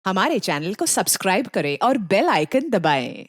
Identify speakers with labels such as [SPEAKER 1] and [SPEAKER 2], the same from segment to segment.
[SPEAKER 1] हमारे चैनल को सब्सक्राइब करें और बेल आइकन दबाएं।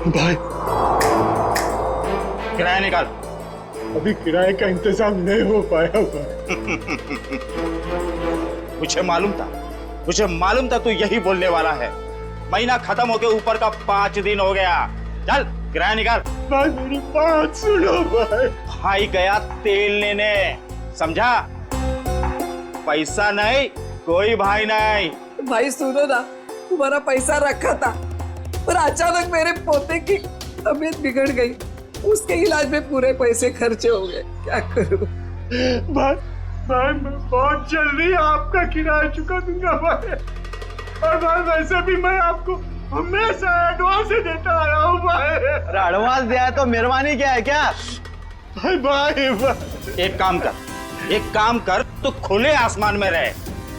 [SPEAKER 2] भाई
[SPEAKER 3] किराया निकाल।
[SPEAKER 2] अभी किराए का इंतजाम नहीं हो पाया
[SPEAKER 3] मुझे मालूम था तू यही बोलने वाला है। महीना खत्म होके ऊपर का 5 दिन हो गया। चल किराया निकाल।
[SPEAKER 2] भाई मेरी बात सुनो भाई।
[SPEAKER 3] भाई गया तेल लेने, समझा? पैसा नहीं, कोई भाई नहीं।
[SPEAKER 4] भाई सुनो ना, तुम्हारा पैसा रखा था पर अचानक मेरे पोते की तबीयत बिगड़ गई, उसके इलाज में पूरे पैसे खर्चे हो गए। क्या करूं?
[SPEAKER 2] भाई मैं बहुत जल्दी आपका किराया चुका दूंगा भाई। और भाई वैसे भी मैं आपको हमेशा एडवांस ही देता आया हूँ भाई।
[SPEAKER 5] अरे एडवांस दिया है तो मेहरबानी क्या है क्या?
[SPEAKER 2] भाई
[SPEAKER 3] एक काम कर, तू खुले आसमान में रहे।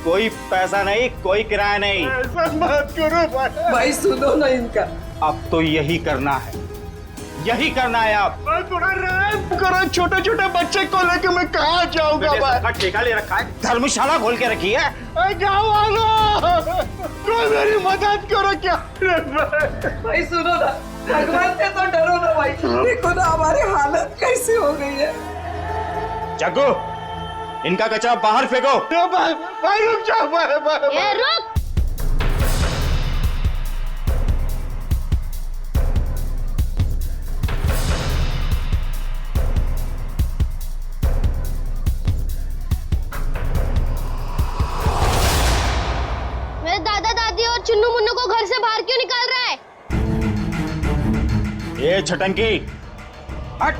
[SPEAKER 3] कोई पैसा नहीं, कोई किराया नहीं।
[SPEAKER 2] ऐसा मत करो भाई।
[SPEAKER 4] भाई सुनो ना इनका।
[SPEAKER 3] अब तो यही करना है अब।
[SPEAKER 2] भाई थोड़ा रहम करो, छोटे छोटे बच्चे को लेके मैं कहाँ जाऊंगा
[SPEAKER 3] बेटे,
[SPEAKER 2] भाई?
[SPEAKER 3] सबका ठेका ले रखा है, धर्मशाला खोल के रखी है।
[SPEAKER 2] गाँव वालों, कोई मेरी मदद करो क्या?
[SPEAKER 4] भाई सुनो ना, भगवान से तो डरो ना भाई। देखो ना हमारी हालत कैसी हो गई है।
[SPEAKER 3] जग्गू, इनका कचरा बाहर फेंको।
[SPEAKER 2] भाई रुक जाओ भाई।
[SPEAKER 6] ए रुक! मेरे दादा दादी और चुन्नू मुन्नू को घर से बाहर क्यों निकाल रहा है?
[SPEAKER 3] ये छटंकी, हट।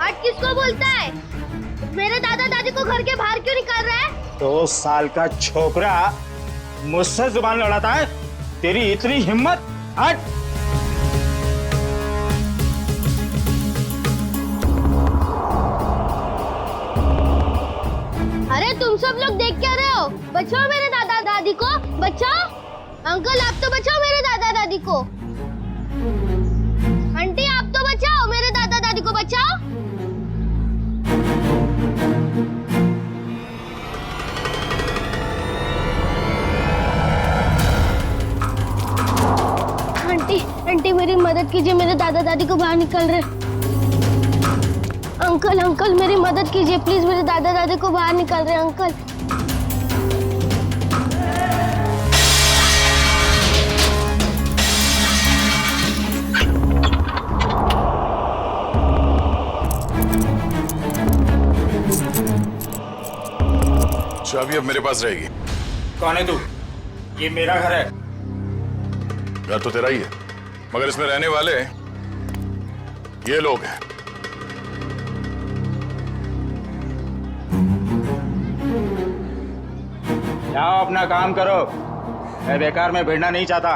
[SPEAKER 6] हट किसको बोलता है? मेरे दादा दादी को घर के बाहर क्यों निकाल रहा है?
[SPEAKER 3] 2 साल का छोकरा मुझसे जुबान लड़ाता है? तेरी इतनी हिम्मत? हट।
[SPEAKER 6] अरे तुम सब लोग देख क्या रहे हो? बचाओ मेरे दादा दादी को, बचाओ। अंकल आप तो बचाओ मेरे दादा दादी को। आंटी आप तो बचाओ मेरे दादा दादी को, बचाओ। आंटी मेरी मदद कीजिए, मेरे दादा दादी को बाहर निकल रहे। अंकल मेरी मदद कीजिए प्लीज, मेरे दादा दादी को बाहर निकल रहे। अंकल
[SPEAKER 7] चाबी अब मेरे पास रहेगी।
[SPEAKER 3] कौन है तू? ये मेरा घर है।
[SPEAKER 7] घर तो तेरा ही है, मगर इसमें रहने वाले ये लोग हैं।
[SPEAKER 3] जाओ अपना काम करो, मैं बेकार में भिड़ना नहीं चाहता।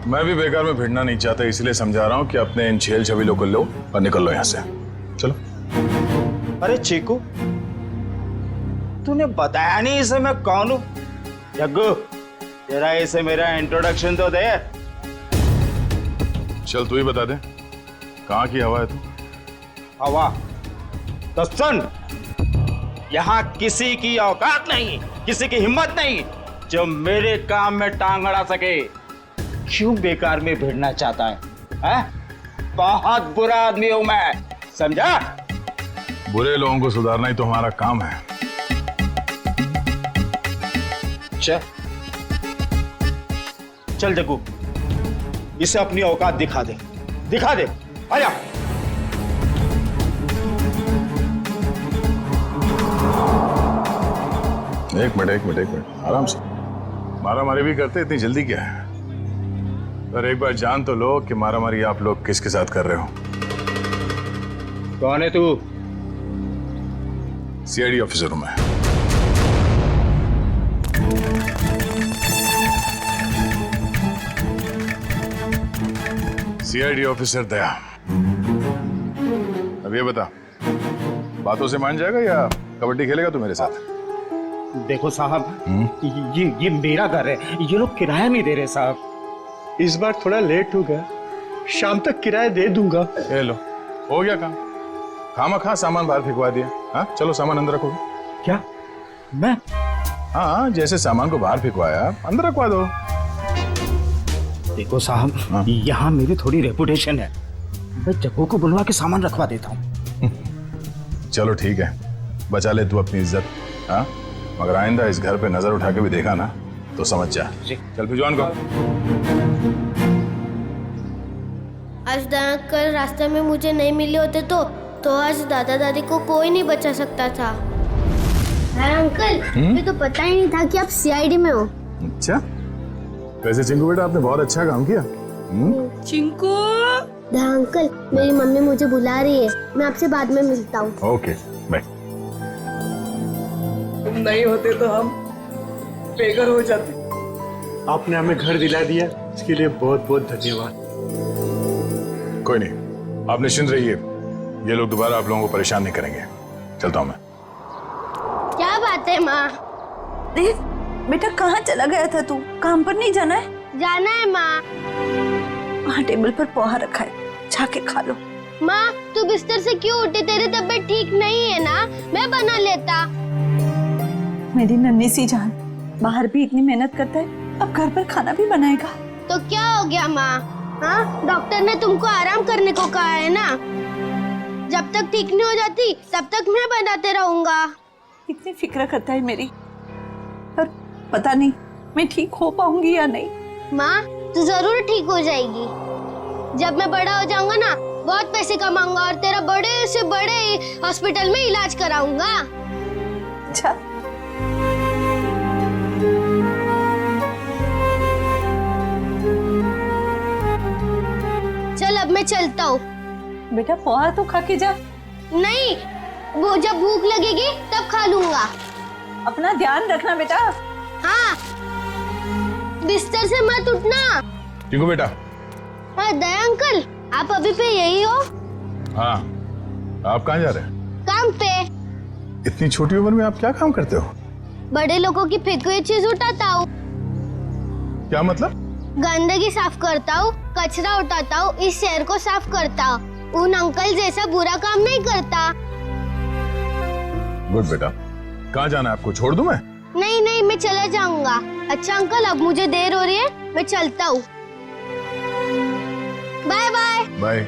[SPEAKER 7] मैं भी बेकार में भिड़ना नहीं चाहता, इसलिए समझा रहा हूं कि अपने इन छेल छबीलों को लो और निकल लो यहां से। चलो।
[SPEAKER 3] अरे चीकू, तूने बताया नहीं इसे मैं कौन हूं? जग्गू, तेरा इसे मेरा इंट्रोडक्शन तो दे।
[SPEAKER 7] चल तू ही बता दे, कहाँ की हवा है तू?
[SPEAKER 3] हवा? तो सुन, यहाँ किसी की औकात नहीं, किसी की हिम्मत नहीं जो मेरे काम में टांग अड़ा सके। क्यों बेकार में भिड़ना चाहता है? बहुत बुरा आदमी हूं मैं, समझा?
[SPEAKER 7] बुरे लोगों को सुधारना ही तो हमारा काम है।
[SPEAKER 3] चल जग्गू, इसे अपनी औकात दिखा दे। आया।
[SPEAKER 7] एक मिनट, आराम से। मारामारी भी करते, इतनी जल्दी क्या है? पर एक बार जान तो लो कि मारामारी आप लोग किसके साथ कर रहे हो।
[SPEAKER 3] कौन है तू?
[SPEAKER 7] सीआईडी ऑफिसर हूं मैं। सीआईडी ऑफिसर दया, अब ये बता, बातों से मान जाएगा या कबड्डी खेलेगा तू मेरे साथ?
[SPEAKER 2] देखो साहब, ये मेरा घर है, ये लोग किराया नहीं दे रहे साहब। इस बार थोड़ा लेट हो गया, शाम तक किराया दे दूंगा।
[SPEAKER 7] ये लो, हो गया काम। खामा सामान बाहर फेंकवा दिया। हाँ चलो सामान अंदर रखो।
[SPEAKER 2] क्या मैं?
[SPEAKER 7] हाँ, जैसे सामान को बाहर फेंकवाया अंदर रखवा दो।
[SPEAKER 2] देखो साहब, यहाँ मेरी थोड़ी रेपुटेशन है, मैं जग्गू को बुलवा के सामान रखवा देता हूँ।
[SPEAKER 7] चलो ठीक है, बचा ले तू अपनी इज्जत। हाँ, मगर आइंदा इस घर पे नजर उठा के भी देखा ना तो समझ जा। चल भिजवान को।
[SPEAKER 6] आज दया अंकल रास्ते में मुझे नहीं मिले होते तो आज दादा दादी को कोई नहीं बचा सकता था। दया अंकल, मुझे तो पता ही नहीं था कि आप सीआईडी में हो।
[SPEAKER 7] अच्छा, वैसे चिंकू बेटा आपने बहुत अच्छा काम किया।
[SPEAKER 4] चिंकू।
[SPEAKER 6] दया अंकल, मेरी मम्मी मुझे बुला रही है, मैं आपसे बाद में मिलता हूँ।
[SPEAKER 7] Okay bye.
[SPEAKER 4] तुम नहीं होते तो हम बेघर हो जाते।
[SPEAKER 2] आपने हमें घर दिला दिया, इसके लिए बहुत बहुत धन्यवाद।
[SPEAKER 7] कोई नहीं, आप निश्चिंत रहिए, ये लोग दोबारा आप लोगों को परेशान नहीं करेंगे। चलता हूँ मैं।
[SPEAKER 6] क्या बात है माँ?
[SPEAKER 8] देख बेटा, कहाँ चला गया था तू? काम पर नहीं जाना है?
[SPEAKER 6] जाना है माँ।
[SPEAKER 8] वहाँ टेबल पर पोहा रखा है, जाके खा लो।
[SPEAKER 6] माँ, तू बिस्तर से क्यों उठी? तेरी तबीयत ठीक नहीं है ना? मैं बना लेता।
[SPEAKER 8] मेरी नन्ही सी जान, बाहर भी इतनी मेहनत करता है, अब घर पर खाना भी बनाएगा।
[SPEAKER 6] तो क्या हो गया माँ? हाँ, डॉक्टर ने तुमको आराम करने को कहा है ना। जब तक ठीक नहीं हो जाती तब तक मैं बनाते रहूंगा।
[SPEAKER 8] इतनी फिक्र करता है मेरी, पर पता नहीं मैं ठीक हो पाऊंगी या नहीं।
[SPEAKER 6] माँ, तू जरूर ठीक हो जाएगी। जब मैं बड़ा हो जाऊंगा ना, बहुत पैसे कमाऊंगा और तेरा बड़े से बड़े हॉस्पिटल में इलाज कराऊंगा।
[SPEAKER 8] अच्छा,
[SPEAKER 6] चल अब मैं चलता हूँ।
[SPEAKER 8] बेटा पोहा तो खा के जा।
[SPEAKER 6] नहीं, वो जब भूख लगेगी तब खा लूंगा।
[SPEAKER 8] अपना ध्यान रखना बेटा।
[SPEAKER 6] हाँ, बिस्तर से मत उठना।
[SPEAKER 7] चिंकू बेटा।
[SPEAKER 6] हाँ दया अंकल, आप अभी पे यही हो?
[SPEAKER 7] हाँ, आप कहाँ जा रहे हैं?
[SPEAKER 6] काम पे।
[SPEAKER 7] इतनी छोटी उम्र में आप क्या काम करते हो?
[SPEAKER 6] बड़े लोगों की फेंकी हुई चीज उठाता हूँ।
[SPEAKER 7] क्या मतलब?
[SPEAKER 6] गंदगी साफ करता हूँ, कचरा उठाता हूँ, इस शहर को साफ करता हूँ। उन अंकल जैसा बुरा काम नहीं करता।
[SPEAKER 7] गुड बेटा। कहाँ जाना है आपको? छोड़ दूं मैं?
[SPEAKER 6] नहीं नहीं, मैं चला जाऊंगा। अच्छा अंकल, अब मुझे देर हो रही है, मैं चलता हूँ। Bye bye.
[SPEAKER 7] बाय।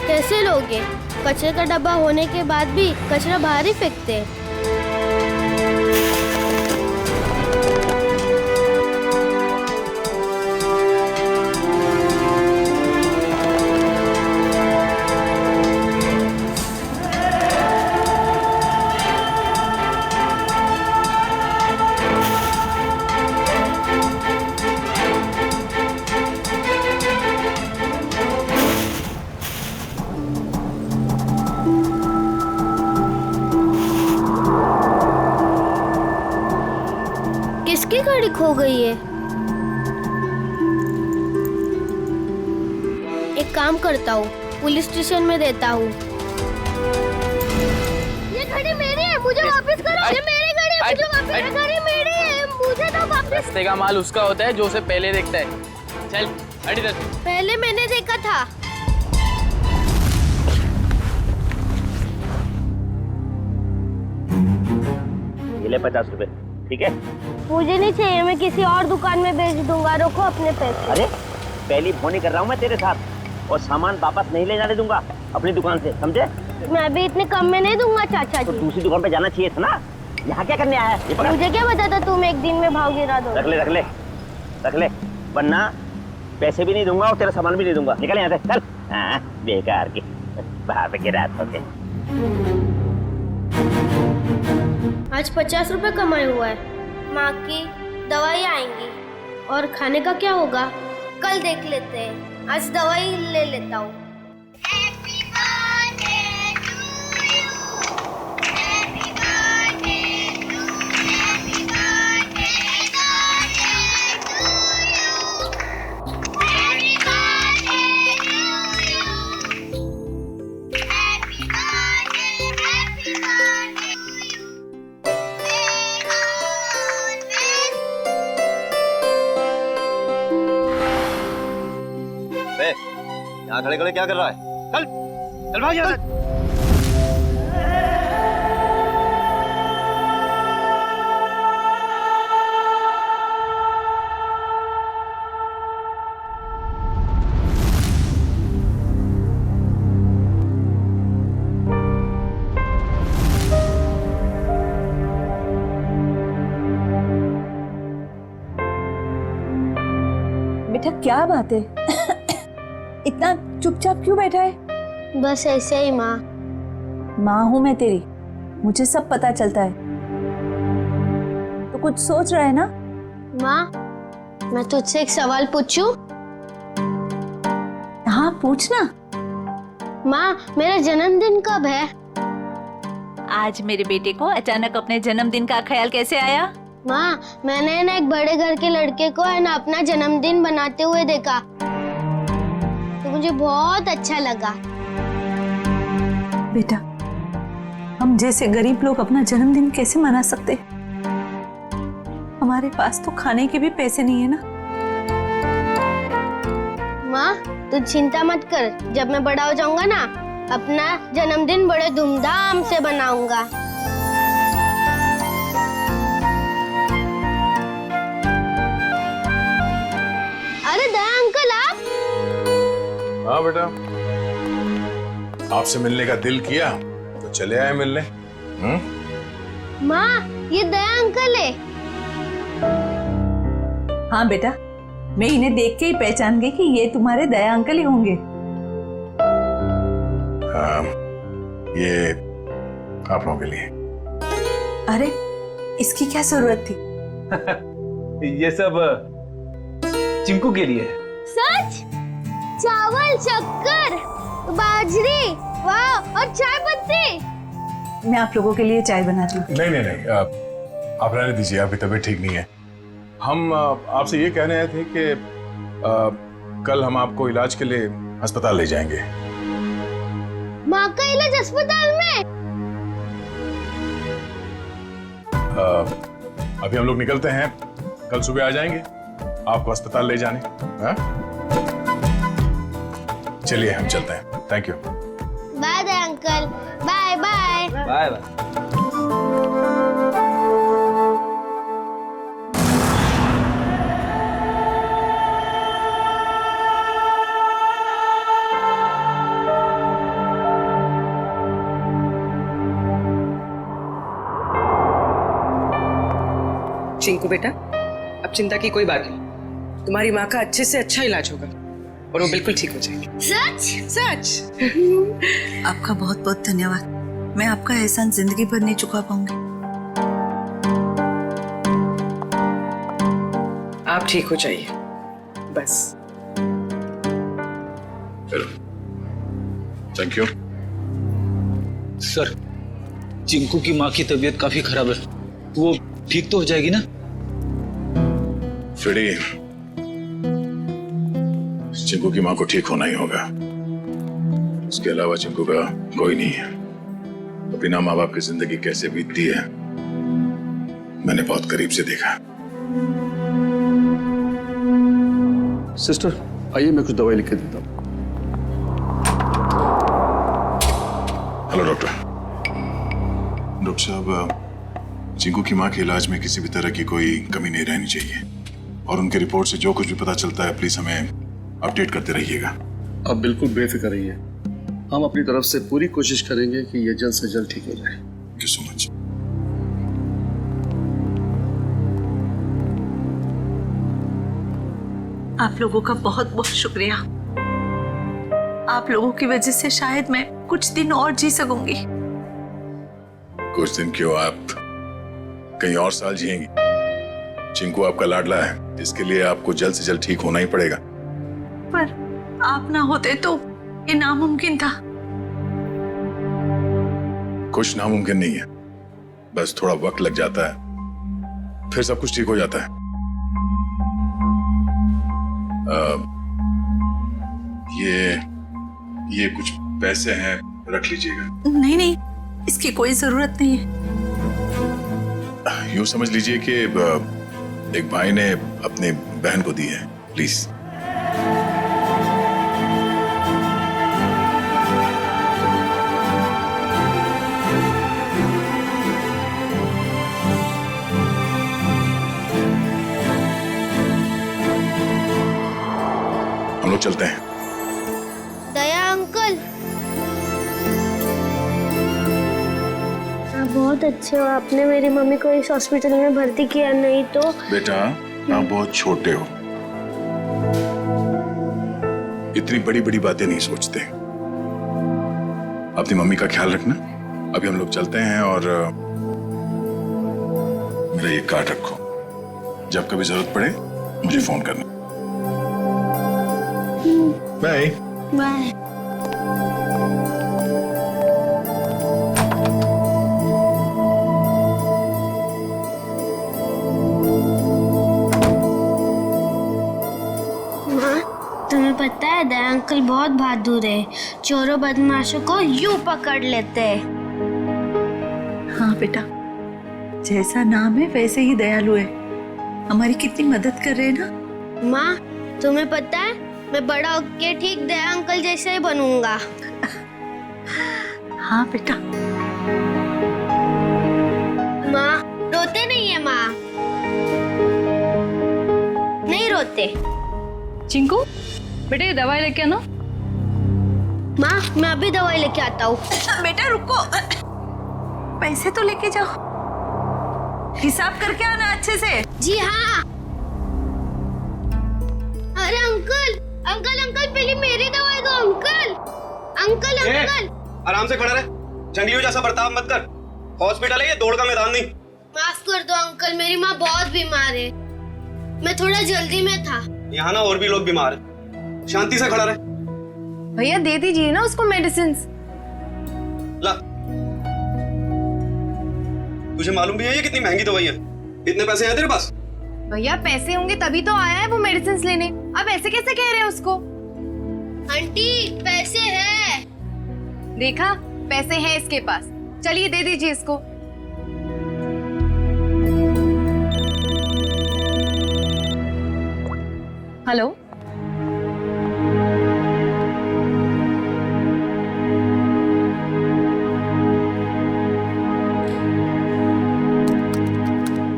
[SPEAKER 6] कैसे लोगे? कचरे का डब्बा होने के बाद भी कचरा बाहर ही फेंकते हैं। किसकी गाड़ी खो गई है? एक काम करता हूँ, पुलिस स्टेशन में देता हूँ। ये गाड़ी मेरी है, मुझे वापस करो। ये मेरी गाड़ी है, मुझे वापस। ये गाड़ी मेरी है, मुझे तो वापस।
[SPEAKER 9] रास्ते का माल उसका होता है जो उसे पहले देखता है। चल हट इधर।
[SPEAKER 6] पहले मैंने देखा था।
[SPEAKER 10] ये ले 50 रुपए, ठीक है?
[SPEAKER 6] मुझे नहीं चाहिए, मैं किसी और दुकान में बेच दूंगा। रखो अपने पैसे।
[SPEAKER 10] अरे पहली फोन कर रहा हूँ मैं तेरे साथ, और सामान वापस नहीं ले जाने दूंगा अपनी दुकान से, समझे?
[SPEAKER 6] मैं भी इतने कम में नहीं दूंगा चाचा
[SPEAKER 10] तो
[SPEAKER 6] जी।
[SPEAKER 10] दूसरी दुकान पे जाना चाहिए था ना। यहाँ क्या करने आया है? ये पकड़।
[SPEAKER 6] मुझे क्या पता था तुम एक दिन में भाव गिरा दो।
[SPEAKER 10] रख ले रख ले रख ले, वरना पैसे भी नहीं दूंगा और तेरा सामान भी नहीं दूंगा। निकल यहाँ से, चल। हाँ, बेकार की बाहर पे गिरा।
[SPEAKER 6] आज 50 रुपए कमाए हुआ है। माँ की दवाई आएंगी और खाने का क्या होगा कल देख लेते हैं। आज दवाई ले लेता हूँ।
[SPEAKER 5] यहाँ खड़े खड़े क्या कर रहा है?
[SPEAKER 10] चल चल भाग यहाँ से।
[SPEAKER 8] बेटा क्या बात है? इतना चुपचाप क्यों बैठा है?
[SPEAKER 6] बस ऐसे ही माँ।
[SPEAKER 8] माँ हूं मैं तेरी, मुझे सब पता चलता है। तो कुछ सोच रहा है ना?
[SPEAKER 6] माँ मैं तुझसे एक सवाल पूछूं?
[SPEAKER 8] हाँ पूछना।
[SPEAKER 6] माँ मेरा जन्मदिन कब है?
[SPEAKER 8] आज मेरे बेटे को अचानक अपने जन्मदिन का ख्याल कैसे आया?
[SPEAKER 6] माँ मैंने ना एक बड़े घर के लड़के को है ना अपना जन्मदिन बनाते हुए देखा, तो मुझे बहुत अच्छा लगा।
[SPEAKER 8] बेटा हम जैसे गरीब लोग अपना जन्मदिन कैसे मना सकते? हमारे पास तो खाने के भी पैसे नहीं है ना।
[SPEAKER 6] माँ तू चिंता मत कर, जब मैं बड़ा हो जाऊंगा ना अपना जन्मदिन बड़े धूमधाम से बनाऊंगा। अरे दया अंकल आप?
[SPEAKER 7] हाँ बेटा, आपसे मिलने का दिल किया तो चले आए मिलने।
[SPEAKER 6] माँ ये दया अंकल है।
[SPEAKER 8] हाँ बेटा, मैं इन्हें देख के ही पहचान गई कि ये तुम्हारे दया अंकल ही होंगे।
[SPEAKER 7] हाँ, ये आप लोगों के लिए।
[SPEAKER 8] अरे इसकी क्या जरूरत थी?
[SPEAKER 5] ये सब चिंकू के लिए।
[SPEAKER 6] सच? चावल, शक्कर, बाजरी, वाह, और चाय पत्ती।
[SPEAKER 8] मैं आप लोगों के लिए चाय बनाती हूँ।
[SPEAKER 7] नहीं नहीं नहीं, आप रहने दीजिए, आपकी तबीयत ठीक नहीं है। हम आपसे ये कहने आए थे कि कल हम आपको इलाज के लिए अस्पताल ले जाएंगे।
[SPEAKER 6] माँ का इलाज अस्पताल में?
[SPEAKER 7] अभी हम लोग निकलते हैं, कल सुबह आ जाएंगे आपको अस्पताल ले जाने। हाँ? चलिए हम चलते हैं। Thank you.
[SPEAKER 6] Bye Daya uncle. Bye bye.
[SPEAKER 5] Bye bye.
[SPEAKER 4] Chinku बेटा, अब चिंता की कोई बात नहीं, तुम्हारी माँ का अच्छे से अच्छा इलाज होगा और वो बिल्कुल ठीक हो जाएगी।
[SPEAKER 6] सच?
[SPEAKER 4] सच?
[SPEAKER 8] आपका बहुत बहुत धन्यवाद। मैं आपका एहसान जिंदगी भर नहीं चुका पाऊंगी।
[SPEAKER 4] आप ठीक हो जाइए बस।
[SPEAKER 7] Thank you.
[SPEAKER 11] सर, चिंकू की माँ की तबीयत काफी खराब है, वो ठीक तो हो जाएगी ना?
[SPEAKER 7] फिर चिंकू की माँ को ठीक होना ही होगा, उसके अलावा चिंकू का कोई नहीं है। तो बिना माँ बाप की जिंदगी कैसे बीतती है मैंने बहुत करीब से देखा।
[SPEAKER 2] सिस्टर आइए, मैं कुछ दवाई लिख के देता हूँ।
[SPEAKER 7] हेलो डॉक्टर साहब, चिंकू की माँ के इलाज में किसी भी तरह की कोई कमी नहीं रहनी चाहिए और उनके रिपोर्ट से जो कुछ भी पता चलता है प्लीज हमें अपडेट करते रहिएगा।
[SPEAKER 2] आप बिल्कुल बेफिक्र रहिए, हम अपनी तरफ से पूरी कोशिश करेंगे कि ये जल्द से जल्द ठीक हो जाए।
[SPEAKER 7] Thank you so much.
[SPEAKER 8] आप लोगों का बहुत बहुत शुक्रिया। आप लोगों की वजह से शायद मैं कुछ दिन और जी सकूंगी।
[SPEAKER 7] कुछ दिन क्यों, आप कई और साल जिएंगी। चिंकू आपका लाडला है, इसके लिए आपको जल्द से जल्द ठीक होना ही पड़ेगा।
[SPEAKER 8] पर आप ना होते तो ये नामुमकिन था।
[SPEAKER 7] कुछ नामुमकिन नहीं है, बस थोड़ा वक्त लग जाता है, फिर सब कुछ ठीक हो जाता है। ये कुछ पैसे हैं, रख लीजिएगा।
[SPEAKER 8] नहीं नहीं, इसकी कोई जरूरत नहीं है।
[SPEAKER 7] यूं समझ लीजिए कि एक भाई ने अपनी बहन को दी है, प्लीज। हम लोग चलते हैं।
[SPEAKER 6] दया अंकल, आप बहुत अच्छे हो। आपने मेरी मम्मी को इस हॉस्पिटल में भर्ती किया, नहीं तो।
[SPEAKER 7] बेटा आप बहुत छोटे हो, इतनी बड़ी बड़ी बातें नहीं सोचते। अपनी मम्मी का ख्याल रखना। अभी हम लोग चलते हैं और मेरा ये कार्ड रखो, जब कभी जरूरत पड़े मुझे फोन करना। Bye
[SPEAKER 6] bye. तुम्हें पता है दया अंकल बहुत बहादुर है, चोरों बदमाशों को यूं पकड़ लेते हैं।
[SPEAKER 8] हाँ बेटा, जैसा नाम है वैसे ही दयालु है। हमारी कितनी मदद कर रहे हैं ना।
[SPEAKER 6] माँ, तुम्हें पता है मैं बड़ा होके ठीक दया अंकल जैसे ही बनूंगा।
[SPEAKER 8] हाँ बेटा।
[SPEAKER 6] माँ, रोते नहीं है माँ? नहीं रोते।
[SPEAKER 12] चिंकू बेटा ये दवाई लेके आना।
[SPEAKER 6] माँ, मैं अभी दवाई लेके आता हूँ।
[SPEAKER 8] बेटा रुको, पैसे तो लेके जाओ, हिसाब करके आना अच्छे से।
[SPEAKER 6] जी हाँ। अरे अंकल अंकल अंकल, पहले मेरी दवाई दो अंकल। अंकल अंकल
[SPEAKER 5] आराम से खड़ा रहे, जंगलियों जैसा बर्ताव मत कर। हॉस्पिटल है ये, दौड़ का मैदान नहीं।
[SPEAKER 6] माफ कर दो अंकल, मेरी माँ बहुत बीमार है, मैं थोड़ा जल्दी में था।
[SPEAKER 5] यहाँ ना और भी लोग बीमार हैं, शांति से खड़ा रहे।
[SPEAKER 12] भैया दे दीजिए ना उसको मेडिसिन।
[SPEAKER 5] ला, तुझे मालूम भी है ये कितनी महंगी दवाई है? इतने पैसे हैं तेरे पास?
[SPEAKER 12] भैया पैसे होंगे तभी तो आया है वो मेडिसिन लेने, अब ऐसे कैसे कह रहे हैं उसको?
[SPEAKER 6] आंटी पैसे हैं।
[SPEAKER 12] देखा, पैसे हैं इसके पास, चलिए दे दीजिए इसको। हेलो,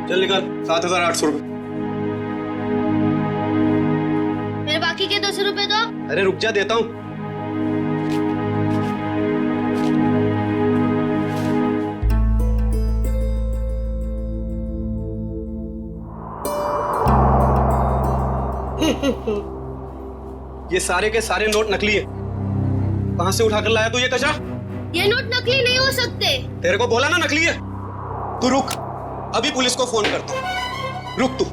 [SPEAKER 5] चल निकाल 7,800 रुपए।
[SPEAKER 6] मेरे बाकी के 200 रुपए दो।
[SPEAKER 5] अरे रुक जा, देता हूँ। ये सारे के सारे नोट नकली है। कहां से उठाकर लाया तू ये कचरा?
[SPEAKER 6] ये नोट नकली नहीं हो सकते।
[SPEAKER 5] तेरे को बोला ना नकली है। तू रुक, अभी पुलिस को फोन करता हूं। रुक तू।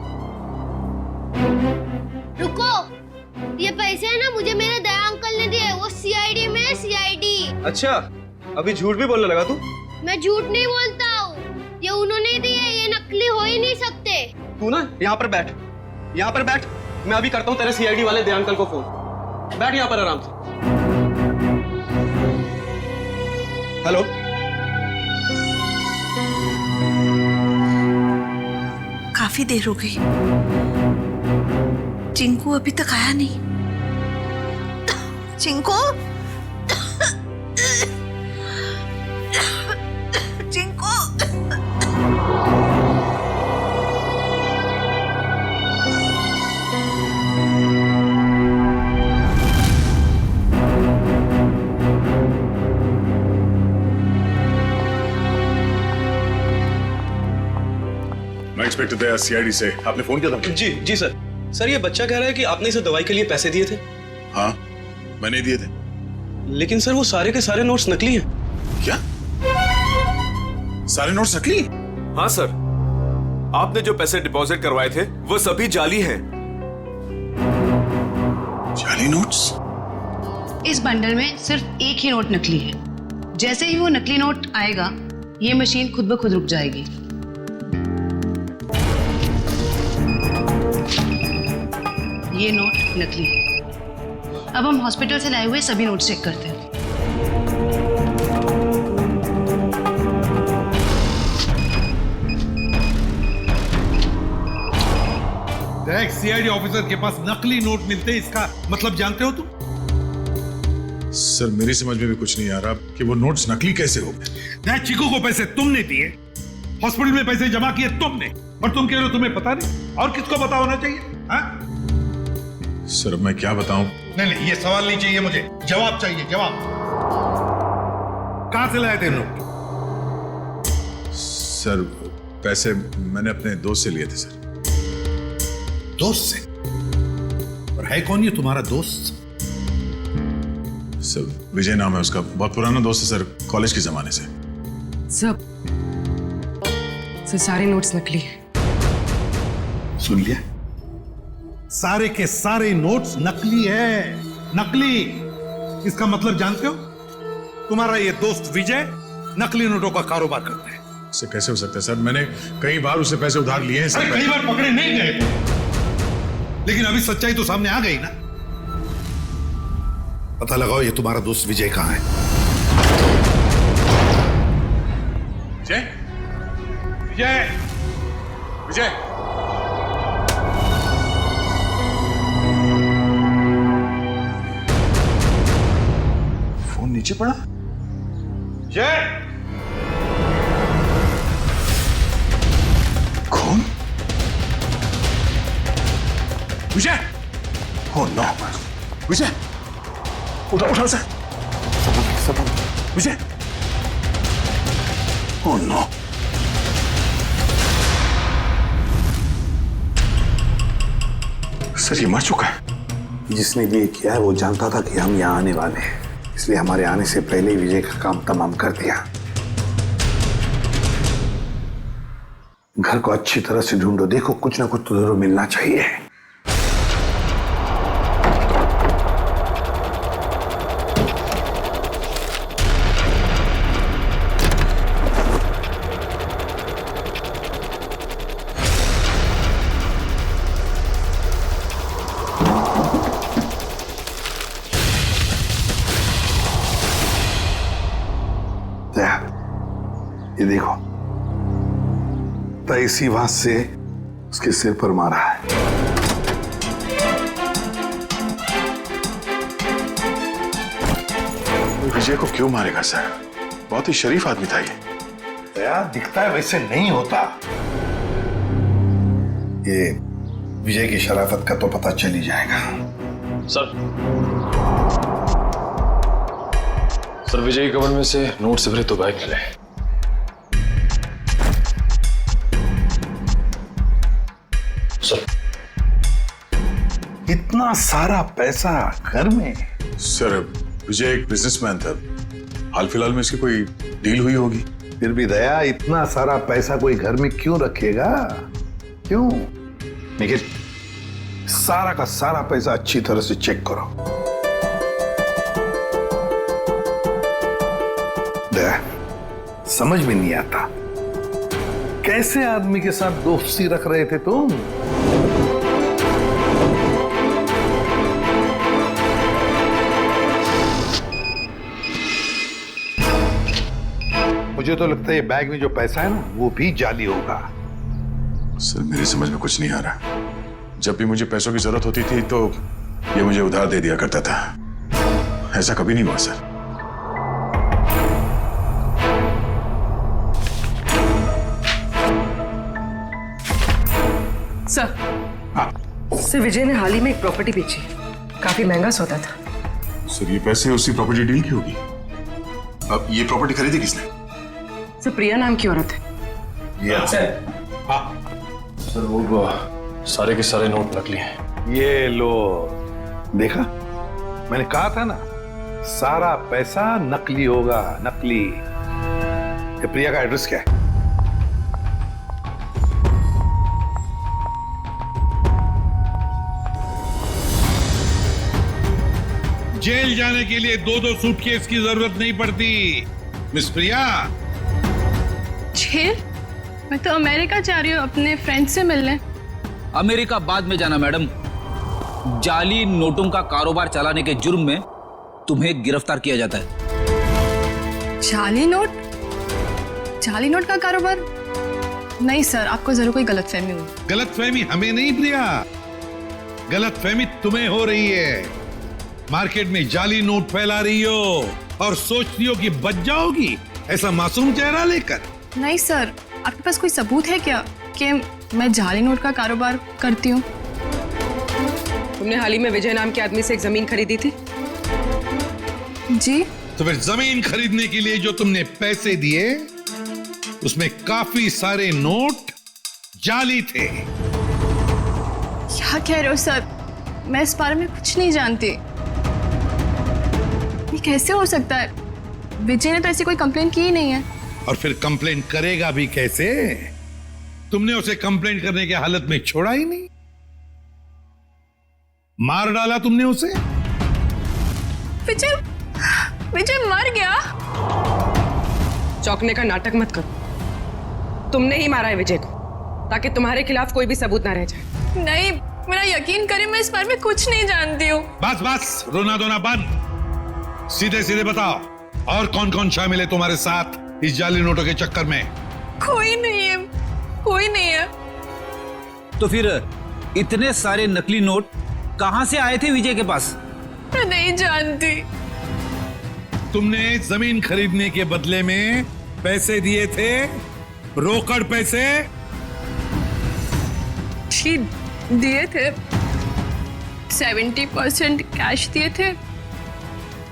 [SPEAKER 6] रुको, ये पैसे है ना मुझे मेरे दया अंकल ने दिए, वो सीआईडी में है, सीआईडी।
[SPEAKER 5] अच्छा, अभी झूठ भी बोलने लगा तू?
[SPEAKER 6] मैं झूठ नहीं बोलता हूँ, ये उन्होंने दिए, ये नकली हो ही नहीं सकते।
[SPEAKER 5] तू ना यहाँ पर बैठ, यहाँ पर बैठ। मैं अभी करता हूँ तेरे सीआईडी वाले दया अंकल को फोन। बैठ यहाँ पर आराम से। हेलो,
[SPEAKER 8] काफी देर हो गई, चिंकू अभी तक आया नहीं। चिंकू, चिंकू।
[SPEAKER 7] मैं इंस्पेक्टर दया, सीआईडी से। आपने फोन किया था?
[SPEAKER 5] जी जी सर। सर ये बच्चा कह रहा है कि आपने इसे दवाई के लिए पैसे दिए थे।
[SPEAKER 7] हाँ, मैंने दिए थे।
[SPEAKER 5] लेकिन सर वो सारे के सारे नोट्स नकली हैं।
[SPEAKER 7] क्या? सारे नोट्स नकली?
[SPEAKER 5] हाँ सर।
[SPEAKER 13] आपने जो पैसे डिपॉजिट करवाए थे वो सभी जाली हैं।
[SPEAKER 7] जाली नोट्स?
[SPEAKER 14] इस बंडल में सिर्फ एक ही नोट नकली है। जैसे ही वो नकली नोट आएगा, ये मशीन खुद ब खुद रुक जाएगी। ये नोट नकली है। अब हम हॉस्पिटल से लाए हुए सभी नोट चेक करते हैं।
[SPEAKER 15] सीआईडी ऑफिसर के पास नकली नोट मिलते हैं, इसका मतलब जानते हो तुम?
[SPEAKER 7] सर मेरी समझ में भी कुछ नहीं आ रहा कि वो नोट्स नकली कैसे हो गए।
[SPEAKER 15] चीकू को पैसे तुमने दिए, हॉस्पिटल में पैसे जमा किए तुमने, और तुम कह रहे हो तुम्हें पता नहीं? और किसको पता होना चाहिए? हाँ?
[SPEAKER 7] सर मैं क्या बताऊं?
[SPEAKER 15] नहीं, ये सवाल नहीं चाहिए मुझे, जवाब चाहिए, जवाब। कहां से लाए थे नोट?
[SPEAKER 7] सर पैसे मैंने अपने दोस्त से लिए थे सर।
[SPEAKER 15] दोस्त से? और है कौन ये तुम्हारा दोस्त?
[SPEAKER 7] सर विजय नाम है उसका, बहुत पुराना दोस्त है सर, कॉलेज के जमाने से।
[SPEAKER 14] सब सारे नोट्स नकली हैं।
[SPEAKER 15] सुन लिया? सारे के सारे नोट्स नकली है, नकली। इसका मतलब जानते हो? तुम्हारा ये दोस्त विजय नकली नोटों का कारोबार करता है।
[SPEAKER 7] सर कैसे हो सकता है सर, मैंने कई बार उससे पैसे उधार लिए हैं सर।
[SPEAKER 15] कई बार पकड़े नहीं गए, लेकिन अभी सच्चाई तो सामने आ गई ना। पता लगाओ ये तुम्हारा दोस्त विजय कहां है।
[SPEAKER 7] विजय? विजय? विजय? फोन नीचे पड़ा?
[SPEAKER 15] विजय?
[SPEAKER 7] कौन? विजय? ओह नो, विजय उठा सर। विजय, ओह नो। सर ये मर चुका है।
[SPEAKER 16] जिसने भी ये किया है वो जानता था कि हम यहाँ आने वाले हैं, इसलिए हमारे आने से पहले ही विजय का काम तमाम कर दिया। घर को अच्छी तरह से ढूंढो, देखो कुछ ना कुछ तो जरूर मिलना चाहिए। ये देखो, तो इसी बात से उसके सिर पर मारा है।
[SPEAKER 7] विजय को क्यों मारेगा सर? बहुत ही शरीफ आदमी था ये।
[SPEAKER 16] दया दिखता है वैसे नहीं होता। ये विजय की शराफत का तो पता चल ही जाएगा।
[SPEAKER 11] सर विजय के कवर में से नोट से भरे 2 बैग मिले।
[SPEAKER 16] सर इतना सारा पैसा घर में?
[SPEAKER 7] सर विजय एक बिजनेसमैन था, हाल फिलहाल में इसकी कोई डील हुई होगी।
[SPEAKER 16] फिर भी दया इतना सारा पैसा कोई घर में क्यों रखेगा? क्यों? निखिल सारा का सारा पैसा अच्छी तरह से चेक करो। दया समझ में नहीं आता, कैसे आदमी के साथ दोस्ती रख रहे थे तुम? मुझे तो लगता है ये बैग में जो पैसा है ना वो भी जाली होगा।
[SPEAKER 7] सर मेरी समझ में कुछ नहीं आ रहा। जब भी मुझे पैसों की जरूरत होती थी तो ये मुझे उधार दे दिया करता था, ऐसा कभी नहीं हुआ सर।
[SPEAKER 14] सर विजय ने हाल ही में एक प्रॉपर्टी बेची, काफी महंगा सौदा था।
[SPEAKER 7] सर ये पैसे उसी प्रॉपर्टी डील की होगी। अब ये प्रॉपर्टी खरीदी किसने?
[SPEAKER 14] सर प्रिया नाम की औरत है।
[SPEAKER 11] सर वो सारे के सारे नोट नकली हैं।
[SPEAKER 16] ये लो, देखा मैंने कहा था ना, सारा पैसा नकली होगा, नकली। ये प्रिया का एड्रेस क्या है?
[SPEAKER 15] जेल जाने के लिए 2-2 सूटकेस की जरूरत नहीं पड़ती। मिस प्रिया,
[SPEAKER 12] जेल? मैं तो अमेरिका जा रही हूँ अपने फ्रेंड से मिलने।
[SPEAKER 11] अमेरिका बाद में जाना मैडम। जाली नोटों का कारोबार चलाने के जुर्म में तुम्हें गिरफ्तार किया जाता है।
[SPEAKER 12] जाली नोट? जाली नोट का कारोबार? नहीं सर, आपको जरूर कोई गलतफहमी हुई।
[SPEAKER 15] गलतफहमी हमें नहीं प्रिया, गलतफहमी तुम्हें हो रही है। मार्केट में जाली नोट फैला रही हो और सोचती हो कि बच जाओगी ऐसा मासूम चेहरा लेकर।
[SPEAKER 12] नहीं सर, आपके पास कोई सबूत है क्या कि मैं जाली नोट का कारोबार करती हूँ?
[SPEAKER 4] तुमने हाल ही में विजय नाम के आदमी से एक जमीन खरीदी थी?
[SPEAKER 12] जी।
[SPEAKER 15] तो फिर जमीन खरीदने के लिए जो तुमने पैसे दिए उसमें काफी सारे नोट जाली थे।
[SPEAKER 12] क्या कह रहे हो सर? मैं इस बारे में कुछ नहीं जानती। ये कैसे हो सकता है? विजय ने तो ऐसी कोई कंप्लेंट की ही नहीं है।
[SPEAKER 15] और फिर कंप्लेंट करेगा भी कैसे? तुमने उसे कंप्लेंट करने की हालत में छोड़ा ही नहीं, मार डाला तुमने उसे।
[SPEAKER 12] विजय मर गया?
[SPEAKER 4] चौंकने का नाटक मत करो। तुमने ही मारा है विजय को ताकि तुम्हारे खिलाफ कोई भी सबूत ना रह जाए।
[SPEAKER 12] नहीं, मेरा यकीन करें, मैं इस बारे में कुछ नहीं जानती हूँ।
[SPEAKER 15] बस बस, रोना धोना बंद। सीधे सीधे बताओ, और कौन कौन शामिल है तुम्हारे साथ इस जाली नोटों के चक्कर में?
[SPEAKER 12] कोई नहीं है, कोई नहीं है।
[SPEAKER 11] तो फिर इतने सारे नकली नोट कहां से आए थे विजय के पास?
[SPEAKER 12] मैं नहीं जानती।
[SPEAKER 15] तुमने जमीन खरीदने के बदले में पैसे दिए थे, रोकड़ पैसे?
[SPEAKER 12] जी दिए थे, 70% कैश दिए थे,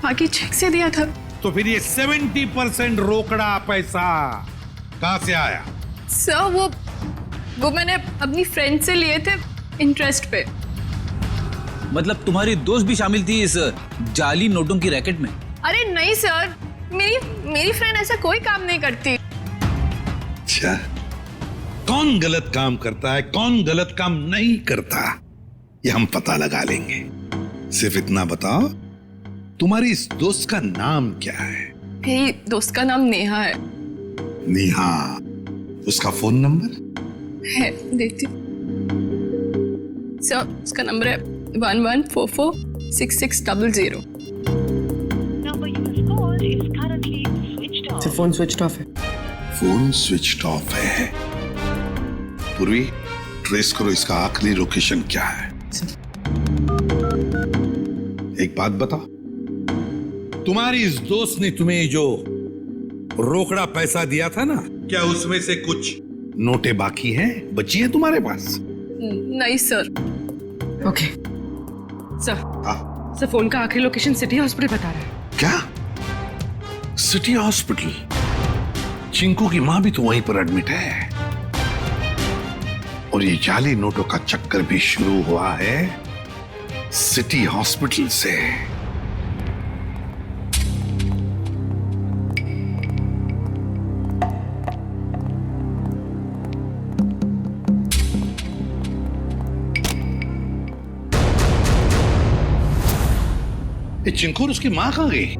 [SPEAKER 12] बाकी चेक से दिया था।
[SPEAKER 15] तो फिर ये 70% रोकड़ा पैसा कहां से आया?
[SPEAKER 12] सर वो मैंने अपनी फ्रेंड से लिए थे इंटरेस्ट पे।
[SPEAKER 11] मतलब तुम्हारी दोस्त भी शामिल थी इस जाली नोटों की रैकेट में?
[SPEAKER 12] अरे नहीं सर, मेरी फ्रेंड ऐसा कोई काम नहीं करती।
[SPEAKER 15] अच्छा, कौन गलत काम करता है, कौन गलत काम नहीं करता, ये हम पता लगा लेंगे। सिर्फ इतना बताओ, तुम्हारी इस दोस्त का नाम क्या है?
[SPEAKER 12] मेरी दोस्त का नाम नेहा है।
[SPEAKER 15] नेहा, उसका फोन नंबर
[SPEAKER 12] है, देती। सर उसका नंबर है 11446600।
[SPEAKER 4] फोन स्विच ऑफ है।
[SPEAKER 16] फोन स्विच ऑफ है। पूर्वी, ट्रेस करो इसका आखिरी लोकेशन क्या है। एक बात बताओ,
[SPEAKER 15] तुम्हारी इस दोस्त ने तुम्हें जो रोकड़ा पैसा दिया था ना, क्या उसमें से कुछ नोटें बाकी हैं, बची हैं तुम्हारे पास?
[SPEAKER 12] नहीं सर।
[SPEAKER 4] ओके सर, फोन का आखिरी लोकेशन सिटी हॉस्पिटल बता रहा है।
[SPEAKER 16] क्या? City hospital? चिंकू की मां भी तो वहीं पर एडमिट है। और ये जाली नोटों का चक्कर भी शुरू हुआ है सिटी हॉस्पिटल से। ये चिंकू और उसकी मां कहां गई?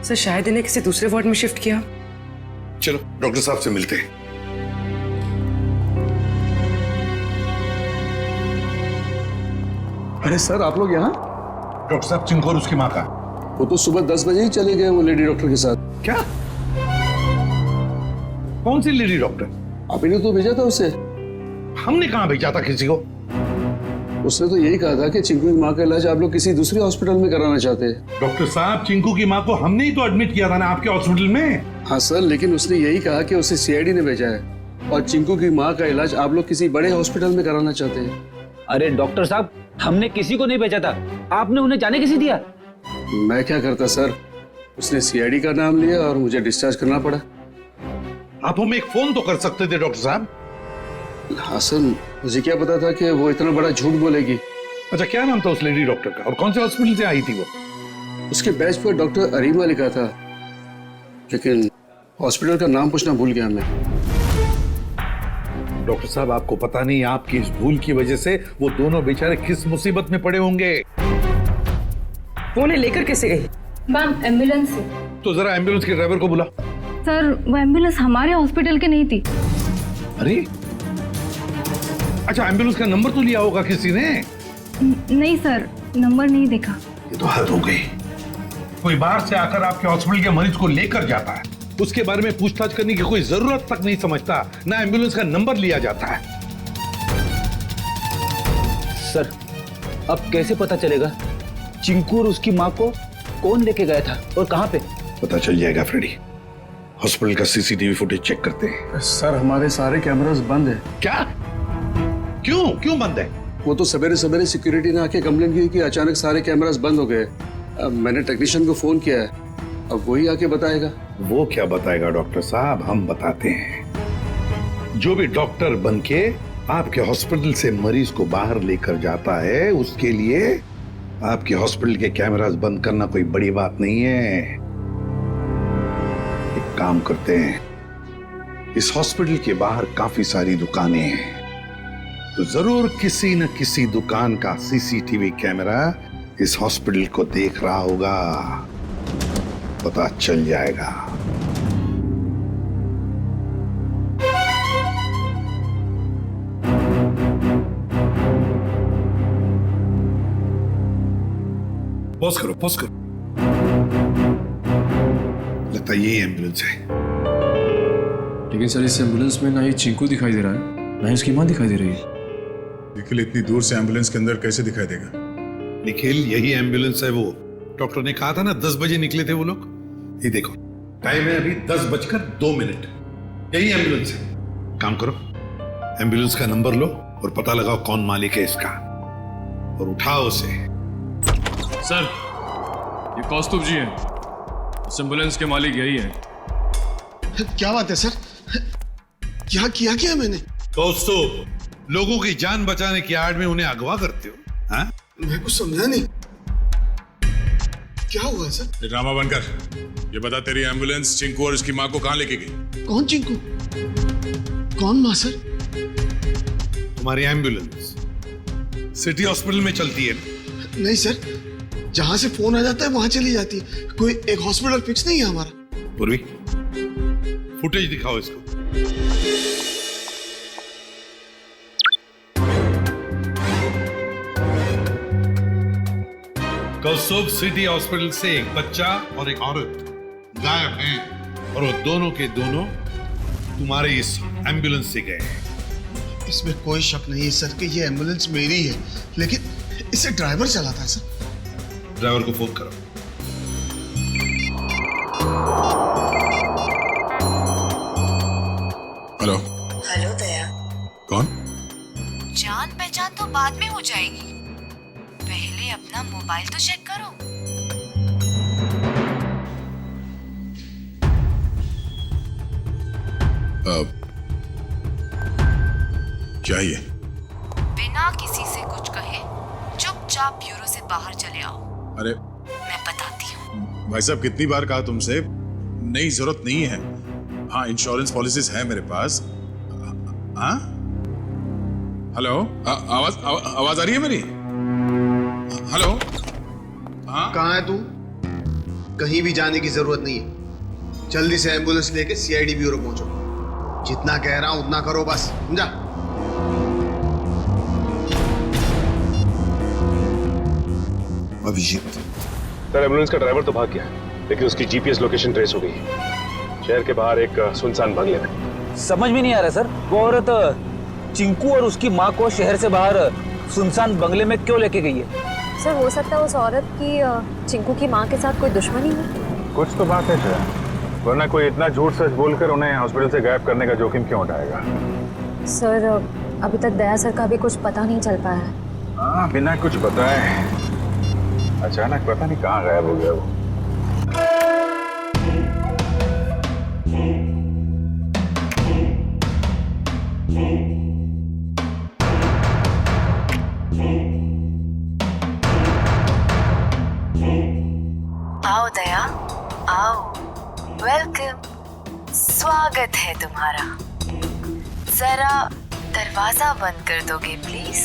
[SPEAKER 4] सर शायद इन्हें किसी दूसरे वार्ड में शिफ्ट किया।
[SPEAKER 16] चलो डॉक्टर साहब से मिलते हैं।
[SPEAKER 17] अरे सर, आप लोग यहाँ?
[SPEAKER 16] डॉक्टर साहब, चिंकू और उसकी मां का?
[SPEAKER 17] वो तो सुबह 10 बजे ही चले गए, वो लेडी डॉक्टर के साथ।
[SPEAKER 16] क्या? कौन सी लेडी डॉक्टर?
[SPEAKER 17] आप ही ने तो भेजा था उसे।
[SPEAKER 16] हमने कहां भेजा था किसी को?
[SPEAKER 17] उसने तो यही कहा था कि चिंकू की माँ का इलाज आप लोग किसी दूसरे हॉस्पिटल में कराना चाहते हैं।
[SPEAKER 15] डॉक्टर साहब, चिंकू की माँ को हमने ही तो एडमिट किया था ना आपके हॉस्पिटल में।
[SPEAKER 17] हाँ सर, लेकिन उसने यही कहा कि उसे सीआईडी ने भेजा है और चिंकू की माँ का इलाज आप लोग किसी बड़े हॉस्पिटल में कराना चाहते हैं।
[SPEAKER 11] अरे डॉक्टर साहब, हमने किसी को नहीं भेजा था, आपने उन्हें जाने कैसे दिया?
[SPEAKER 17] मैं क्या करता सर, उसने सीआईडी का नाम लिया और मुझे डिस्चार्ज करना पड़ा।
[SPEAKER 15] आप हमें एक फोन तो कर सकते थे डॉक्टर साहब।
[SPEAKER 17] हाँ सर, मुझे क्या पता था कि वो इतना बड़ा झूठ बोलेगी।
[SPEAKER 15] अच्छा, क्या नाम था उस लेडी डॉक्टर का और कौन से हॉस्पिटल से आई थी वो?
[SPEAKER 17] उसके बैच पर डॉक्टर अरीमा लिखा था, लेकिन हॉस्पिटल का नाम पूछना भूल गया मैं।
[SPEAKER 15] डॉक्टर साहब, आपको पता नहीं आपकी इस भूल की वजह से वो दोनों बेचारे किस मुसीबत में पड़े होंगे।
[SPEAKER 4] वो उन्हें लेकर कैसे गई?
[SPEAKER 12] मैम एम्बुलेंस से।
[SPEAKER 15] तो जरा एम्बुलेंस के ड्राइवर को बुला।
[SPEAKER 12] सर वो एम्बुलेंस हमारे हॉस्पिटल की नहीं थी।
[SPEAKER 15] अरे अच्छा, एम्बुलेंस का नंबर तो लिया होगा किसी ने?
[SPEAKER 12] नहीं सर, नंबर नहीं देखा।
[SPEAKER 15] ये तो हद हो गई। कोई बाहर से आकर आपके हॉस्पिटल के मरीज को लेकर जाता है, उसके बारे में पूछताछ करने की कोई जरूरत तक नहीं समझता, ना एम्बुलेंस का नंबर लिया जाता है।
[SPEAKER 11] सर अब कैसे पता चलेगा चिंकू और उसकी माँ को कौन लेके गया था और कहाँ पे?
[SPEAKER 16] पता चल जाएगा फ्रेडी। हॉस्पिटल का सीसीटीवी फुटेज चेक करते हैं।
[SPEAKER 17] सर हमारे सारे कैमरास बंद है।
[SPEAKER 15] क्या? क्यों बंद है?
[SPEAKER 17] वो तो सवेरे सवेरे सिक्योरिटी ने आके कंप्लेंट की कि अचानक सारे कैमरास बंद हो गए। अब मैंने टेक्नीशियन को फोन किया है, अब वही आके बताएगा।
[SPEAKER 16] वो क्या बताएगा डॉक्टर साहब, हम बताते हैं। जो भी डॉक्टर बनके आपके हॉस्पिटल से मरीज को बाहर लेकर जाता है, उसके लिए आपके हॉस्पिटल के कैमरास बंद करना कोई बड़ी बात नहीं है। एक काम करते हैं, इस हॉस्पिटल के बाहर काफी सारी दुकानें हैं, तो जरूर किसी न किसी दुकान का सीसीटीवी कैमरा इस हॉस्पिटल को देख रहा होगा, पता चल जाएगा।
[SPEAKER 15] पॉज करो। लगता है यही एम्बुलेंस है।
[SPEAKER 17] लेकिन सर इस एम्बुलेंस में ना ही चिंकू दिखाई दे रहा है, ना ही उसकी माँ दिखाई दे रही है।
[SPEAKER 7] निखिल इतनी दूर से एम्बुलेंस के अंदर कैसे दिखाई देगा?
[SPEAKER 15] निखिल यही एम्बुलेंस है। वो डॉक्टर ने कहा था ना 10 बजे निकले थे वो लोग। ये देखो टाइम है अभी 10:02। यही एम्बुलेंस है। काम करो, एम्बुलेंस का नंबर लो और पता लगाओ कौन मालिक है इसका, और उठाओ उसे।
[SPEAKER 17] सर ये कौस्तुभ जी हैं, इस एम्बुलेंस के मालिक यही है।
[SPEAKER 5] क्या बात है सर? क्या किया मैंने?
[SPEAKER 15] कौस्तुभ, लोगों की जान बचाने की आड़ में उन्हें अगवा करते हो? हाँ?
[SPEAKER 5] मैं कुछ समझा नहीं, क्या हुआ सर?
[SPEAKER 7] ड्रामा बनकर ये बता, तेरी एम्बुलेंस चिंकू और उसकी माँ को कहाँ लेके गई?
[SPEAKER 5] कौन चिंकू? कौन माँ सर?
[SPEAKER 15] तुम्हारी एम्बुलेंस सिटी हॉस्पिटल में चलती है?
[SPEAKER 5] नहीं सर, जहां से फोन आ जाता है वहां चली जाती है। कोई एक हॉस्पिटल फिक्स नहीं है हमारा।
[SPEAKER 15] पूर्वी, फुटेज दिखाओ इसको। कौस्तुभ सिटी हॉस्पिटल से एक बच्चा और एक औरत गायब हैं, और वो दोनों के दोनों तुम्हारे इस एम्बुलेंस से गए हैं।
[SPEAKER 5] इसमें कोई शक नहीं है सर कि ये एम्बुलेंस मेरी है, लेकिन इसे ड्राइवर चलाता है सर।
[SPEAKER 15] ड्राइवर को फोन करो।
[SPEAKER 7] हेलो
[SPEAKER 8] दया।
[SPEAKER 7] कौन?
[SPEAKER 1] जान पहचान तो बाद में हो जाएगी, पहले अपना मोबाइल तो चेक करो।
[SPEAKER 7] क्या ये?
[SPEAKER 1] बिना किसी से कुछ कहे चुपचाप ब्यूरो से बाहर चले आओ।
[SPEAKER 7] अरे
[SPEAKER 1] मैं बताती हूँ।
[SPEAKER 7] भाई साहब, कितनी बार कहा तुमसे, नहीं जरूरत नहीं है। हाँ, इंश्योरेंस पॉलिसीज है मेरे पास। हाँ, हेलो, आवाज आ रही है मेरी? हेलो, हाँ,
[SPEAKER 5] कहाँ है तू? कहीं भी जाने की जरूरत नहीं है, जल्दी से एम्बुलेंस लेके सीआईडी ब्यूरो पहुंचो। जितना कह रहा हूं उतना करो बस, समझा?
[SPEAKER 7] अभिजीत
[SPEAKER 17] सर एम्बुलेंस का ड्राइवर तो भाग गया, लेकिन उसकी जीपीएस लोकेशन ट्रेस हो गई है, शहर के बाहर एक सुनसान बंगले में।
[SPEAKER 11] समझ में नहीं आ रहा सर, वो औरत चिंकू और उसकी माँ को शहर से बाहर सुनसान बंगले में क्यों लेके गई है?
[SPEAKER 12] सर हो सकता है उस औरत की चिंकू की माँ के साथ कोई दुश्मनी है।
[SPEAKER 7] कुछ तो बात है सर, वरना कोई इतना झूठ सच बोलकर उन्हें हॉस्पिटल से गायब करने का जोखिम क्यों उठाएगा?
[SPEAKER 12] सर अभी तक दया सर का भी कुछ पता नहीं चल पाया है।
[SPEAKER 7] हाँ, बिना कुछ बताए अचानक पता नहीं कहाँ गायब हो गया वो।
[SPEAKER 1] आओ दया, आओ, वेलकम, स्वागत है तुम्हारा। जरा दरवाजा बंद कर दोगे प्लीज?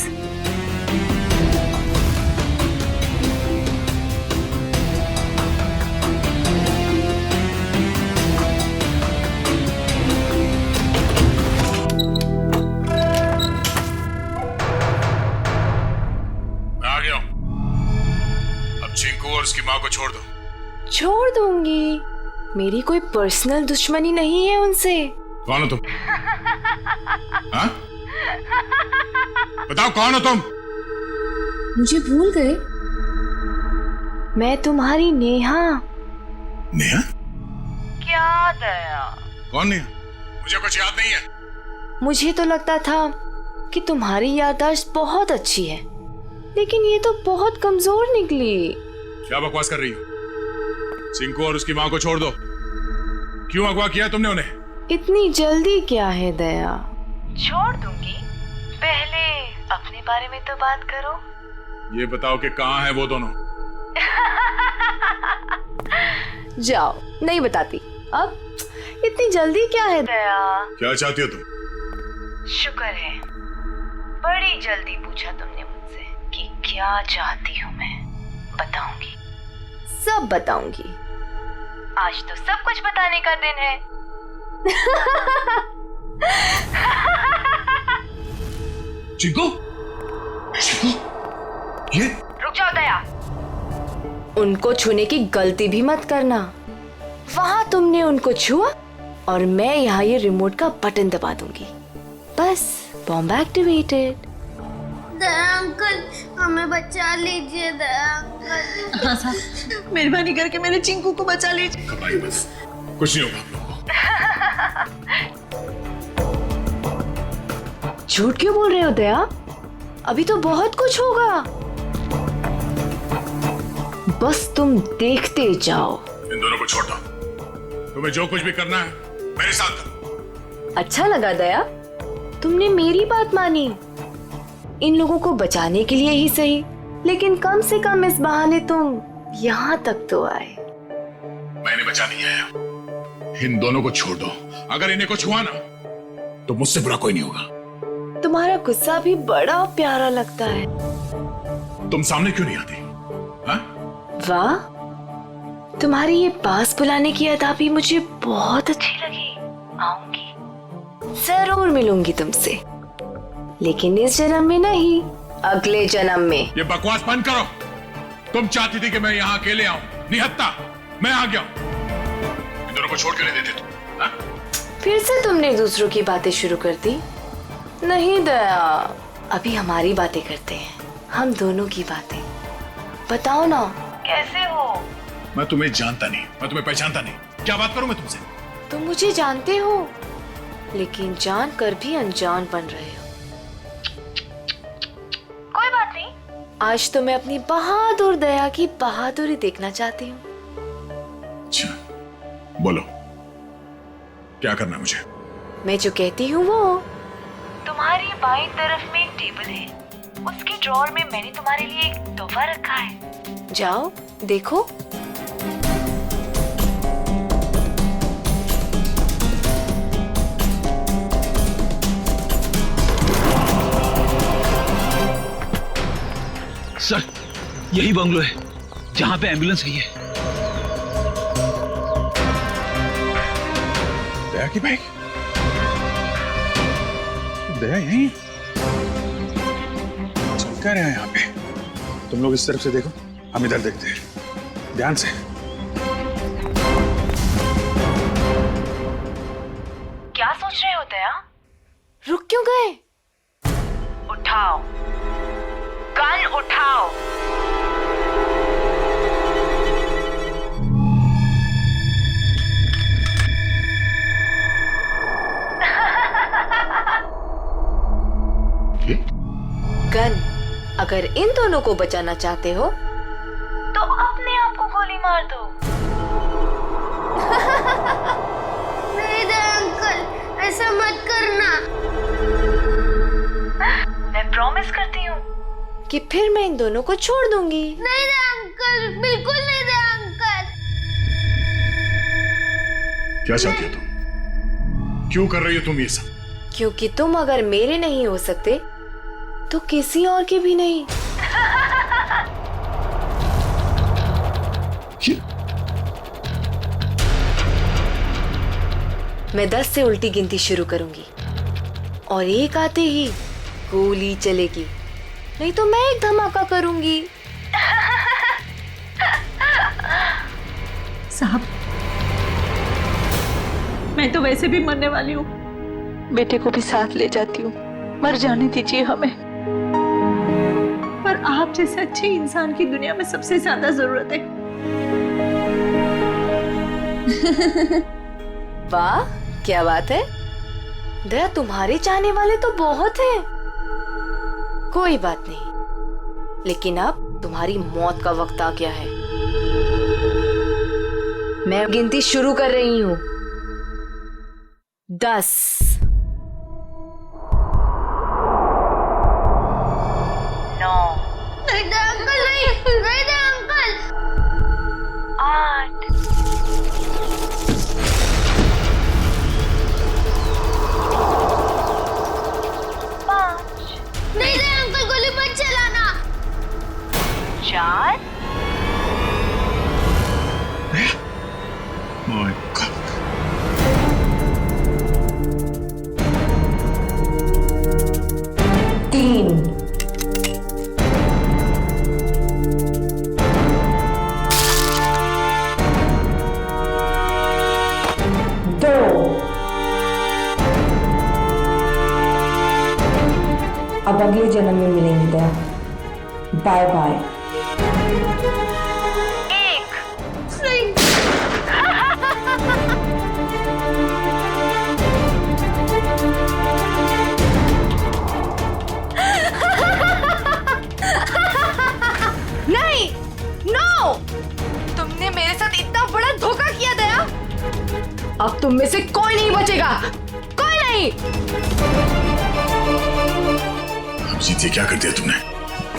[SPEAKER 1] छोड़ दूंगी, मेरी कोई पर्सनल दुश्मनी नहीं है उनसे।
[SPEAKER 7] कौन हो तुम? हाँ? बताओ कौन हो तुम?
[SPEAKER 1] मुझे भूल गए? मैं तुम्हारी नेहा।
[SPEAKER 7] नेहा?
[SPEAKER 1] क्या दया?
[SPEAKER 7] कौन नेहा? मुझे कुछ याद नहीं है।
[SPEAKER 1] मुझे तो लगता था कि तुम्हारी याददाश्त बहुत अच्छी है, लेकिन ये तो बहुत कमजोर निकली।
[SPEAKER 7] क्या बकवास कर रही हो? चिंकू और उसकी माँ को छोड़ दो। क्यों अगवा किया तुमने उन्हें?
[SPEAKER 1] इतनी जल्दी क्या है दया? छोड़ दूंगी, पहले अपने बारे में तो बात करो।
[SPEAKER 7] ये बताओ कि कहाँ है वो दोनों?
[SPEAKER 1] जाओ, नहीं बताती। अब इतनी जल्दी क्या है दया?
[SPEAKER 7] क्या चाहती हो तुम?
[SPEAKER 1] शुक्र है बड़ी जल्दी पूछा तुमने मुझसे कि क्या चाहती हूँ मैं। बताऊंगी, सब बताऊंगी। आज तो सब कुछ बताने का दिन है।
[SPEAKER 7] चिंकू? चिंकू? ये?
[SPEAKER 1] रुक जाओ दया, उनको छूने की गलती भी मत करना। वहां तुमने उनको छुआ और मैं यहाँ ये रिमोट का बटन दबा दूंगी। बस, बॉम्ब एक्टिवेटेड।
[SPEAKER 6] दया अंकल, हमें बचा लीजिए दया अंकल।
[SPEAKER 8] हाँ साहब, मेहरबानी करके मेरे चिंकू को बचा लीजिए।
[SPEAKER 7] घबराइए बस, कुछ नहीं होगा आप लोगों को।
[SPEAKER 1] झूठ क्यों बोल रहे हो दया? अभी तो बहुत कुछ होगा। बस तुम देखते जाओ।
[SPEAKER 7] इन दोनों को छोड़ दो। तुम्हें जो कुछ भी करना है मेरे साथ करो।
[SPEAKER 1] अच्छा लगा दया, तुमने मेरी बात मानी। इन लोगों को बचाने के लिए ही सही, लेकिन कम से कम इस बहाने तुम यहाँ तक तो आए।
[SPEAKER 7] मैंने बचा नहीं आया। इन दोनों को छोड़ दो। अगर इन्हें को छुआ ना तो मुझसे बुरा कोई नहीं होगा।
[SPEAKER 1] तुम्हारा गुस्सा भी बड़ा प्यारा लगता है।
[SPEAKER 7] तुम सामने क्यों नहीं आती? हाँ?
[SPEAKER 1] वाह, तुम्हारी ये पास बुलाने की अदा भी मुझे बहुत अच्छी लगी। आऊंगी, जरूर मिलूंगी तुमसे, लेकिन इस जन्म में नहीं, अगले जन्म में।
[SPEAKER 7] ये बकवास बंद करो। तुम चाहती थी कि मैं यहाँ अकेले आऊं, निहत्ता मैं आ गया। इन दोनों को छोड़ के नहीं देते तुम। हाँ?
[SPEAKER 1] फिर से तुमने दूसरों की बातें शुरू कर दी। नहीं दया, अभी हमारी बातें करते हैं, हम दोनों की बातें। बताओ ना, कैसे हो?
[SPEAKER 7] मैं तुम्हें जानता नहीं, मैं तुम्हें पहचानता नहीं, क्या बात करूं मैं तुमसे?
[SPEAKER 1] तुम मुझे जानते हो, लेकिन जान कर भी अनजान बन रहे हो। कोई बात नहीं, आज तो मैं अपनी बहादुर दया की बहादुरी देखना चाहती हूँ।
[SPEAKER 7] अच्छा, बोलो क्या करना है मुझे?
[SPEAKER 1] मैं जो कहती हूँ वो। तुम्हारी बाईं तरफ में एक टेबल है, उसके ड्रॉअर में मैंने तुम्हारे लिए एक तोहफा रखा है। जाओ देखो।
[SPEAKER 11] सर, यही बंगलो है जहां पे एम्बुलेंस गई है।
[SPEAKER 7] दया की बाइक? दया यहीं चल क्या रहा है यहाँ पे? तुम लोग इस तरफ से देखो, हम इधर देखते हैं ध्यान से।
[SPEAKER 1] क्या सोच रहे हो दया? रुक क्यों गए? उठाओ, गन उठाओ। गन, अगर इन दोनों को बचाना चाहते हो तो अपने आप को गोली मार दो।
[SPEAKER 6] नहीं दया अंकल, ऐसा मत करना।
[SPEAKER 1] मैं प्रॉमिस करती हूँ कि फिर मैं इन दोनों को छोड़ दूंगी।
[SPEAKER 6] नहीं दया अंकल, बिल्कुल नहीं दया अंकल।
[SPEAKER 7] क्या चाहती हो तुम? क्यों कर रही हो तुम ये सब?
[SPEAKER 1] क्योंकि तुम अगर मेरे नहीं हो सकते तो किसी और के भी नहीं। मैं 10 से उल्टी गिनती शुरू करूंगी और 1 आते ही गोली चलेगी, नहीं तो मैं एक धमाका करूंगी।
[SPEAKER 8] साहब, मैं तो वैसे भी मरने वाली हूँ, बेटे को भी साथ ले जाती हूँ, मर जाने दीजिए हमें। पर आप जैसे अच्छे इंसान की दुनिया में सबसे ज्यादा जरूरत है।
[SPEAKER 1] वाह, क्या बात है दया, तुम्हारे चाहने वाले तो बहुत हैं। कोई बात नहीं, लेकिन अब तुम्हारी मौत का वक्त आ गया है। मैं गिनती शुरू कर रही हूँ। 10, 9,
[SPEAKER 6] नहीं दे अंकल, नहीं दे अंकल।
[SPEAKER 1] 8, 5,
[SPEAKER 6] नहीं दे अंकल, गोली मत चलाना।
[SPEAKER 1] 4,
[SPEAKER 16] My God.
[SPEAKER 1] 3, 2, अब अगले जन्म में मिलेंगे दया। Bye bye. नहीं, नो! तुमने मेरे साथ इतना बड़ा धोखा किया दया। अब तुम में से कोई नहीं बचेगा, कोई नहीं।
[SPEAKER 16] जीती, क्या कर दिया तुमने?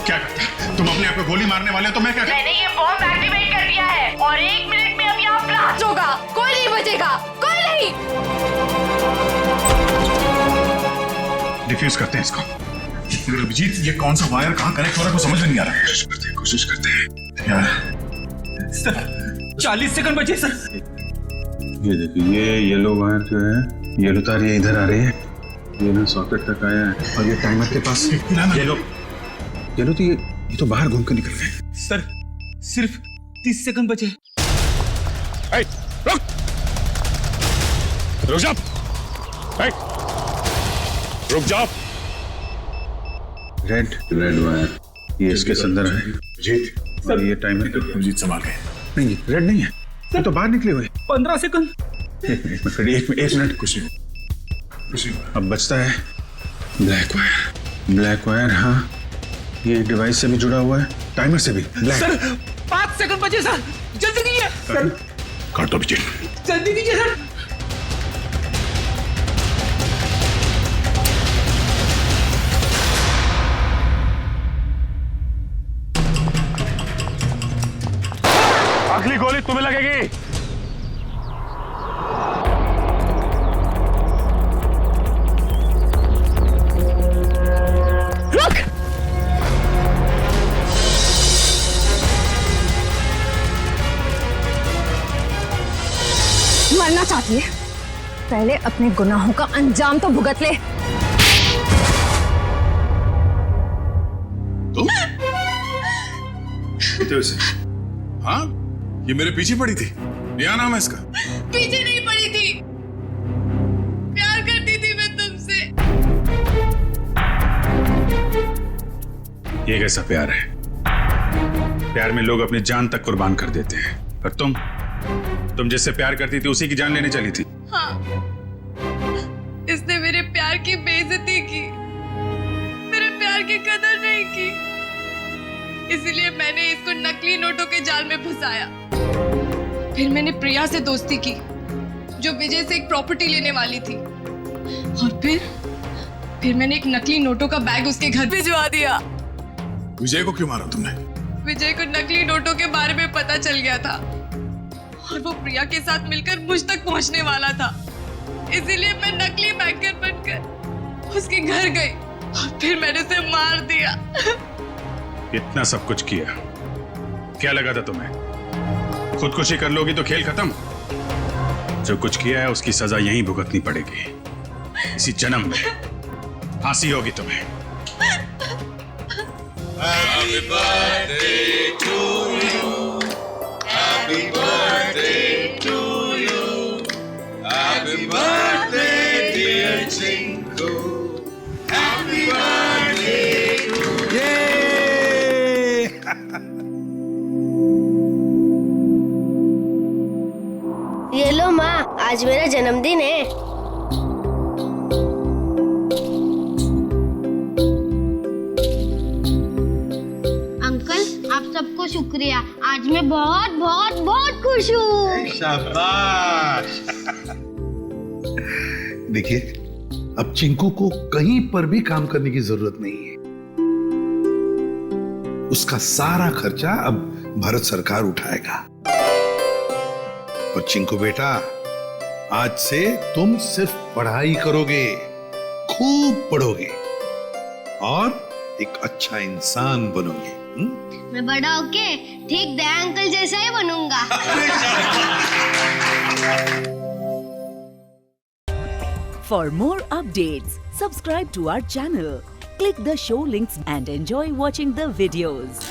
[SPEAKER 16] क्या करता? तुम अपने आप को गोली मारने वाले हो तो मैं क्या?
[SPEAKER 1] मैंने ये बॉम्ब एक्टिवेट कर दिया है और 1 मिनट में अब यहाँ ब्लास्ट होगा। कोई नहीं बचेगा, कोई नहीं।
[SPEAKER 16] डिफ्यूज करते हैं इसको। अभिजीत, ये कौन सा वायर कहाँ कनेक्ट हो रहा है, कुछ समझ में नहीं आ रहा। कोशिश करते हैं यार।
[SPEAKER 11] सर 40 सेकंड बचे सर।
[SPEAKER 16] ये देखिए, ये येलो वायर जो है, येलो तार ये इधर आ रही है, ये ना सॉकेट तक आया है, और ये टाइमर के पास येलो तो ये तो बाहर घूम कर निकल गए।
[SPEAKER 11] सर सिर्फ 30 सेकंड बचे।
[SPEAKER 16] रुक जा, रुक जाओ। रेड वायर ये इसके अंदर है। जीत, ये टाइमर के जीत संभाल के। नहीं, रेड नहीं है, ये तो बाहर निकले हुए।
[SPEAKER 11] 15 सेकंड।
[SPEAKER 16] एक मिनट, कुछ नहीं। अब बचता है ब्लैक वायर। हाँ, ये डिवाइस से भी जुड़ा हुआ है, टाइमर से भी।
[SPEAKER 11] सर 5 सेकंड बचे सर, जल्दी कीजिए। सर
[SPEAKER 16] काट दो अभिजीत,
[SPEAKER 11] जल्दी कीजिए सर।
[SPEAKER 16] अगली गोली तुम्हें लगेगी।
[SPEAKER 1] रुक!
[SPEAKER 18] मरना चाहती है? पहले अपने गुनाहों का अंजाम तो भुगत ले।
[SPEAKER 16] तुम? हाँ, ये मेरे पीछे पड़ी थी। क्या नाम है इसका?
[SPEAKER 12] पीछे नहीं पड़ी थी, प्यार करती थी मैं तुमसे।
[SPEAKER 16] ये कैसा प्यार है? प्यार में लोग अपनी जान तक कुर्बान कर देते हैं, और तुम जिससे प्यार करती थी उसी की जान लेने चली थी।
[SPEAKER 12] हाँ, इसने मेरे प्यार की बेइज्जती की, मेरे प्यार की कदर नहीं की, इसलिए मैंने इसको नकली नोटों के जाल में फंसाया। फिर मैंने प्रिया से दोस्ती की, जो विजय से एक प्रॉपर्टी लेने वाली थी, और फिर मैंने एक नकली नोटों का बैग उसके घर भिजवा दिया।
[SPEAKER 16] विजय को क्यों मारा तुमने?
[SPEAKER 12] विजय को नकली नोटों के बारे में पता चल गया था, और वो प्रिया के साथ मिलकर मुझ तक पहुंचने वाला था, इसीलिए मैं नकली बैंकर बनकर उसके घर गई, और फिर मैंने उसे मार दिया।
[SPEAKER 16] इतना सब कुछ किया, क्या लगा था तुम्हें? खुदकुशी कर लोगी तो खेल खत्म। जो कुछ किया है उसकी सजा यहीं भुगतनी पड़ेगी, इसी जन्म में फांसी होगी तुम्हें। Happy birthday to you. Happy birthday
[SPEAKER 6] आज मेरा जन्मदिन है। अंकल आप सबको शुक्रिया, आज मैं बहुत बहुत बहुत खुश हूँ।
[SPEAKER 16] शाबाश। देखिए, अब चिंकू को कहीं पर भी काम करने की जरूरत नहीं है। उसका सारा खर्चा अब भारत सरकार उठाएगा। और चिंकू बेटा, आज से तुम सिर्फ पढ़ाई करोगे, खूब पढ़ोगे और एक अच्छा इंसान बनोगे।
[SPEAKER 6] मैं बड़ा होके ठीक दया अंकल जैसा ही बनूंगा।
[SPEAKER 19] For more updates, subscribe to our channel, click the show links and enjoy watching the videos.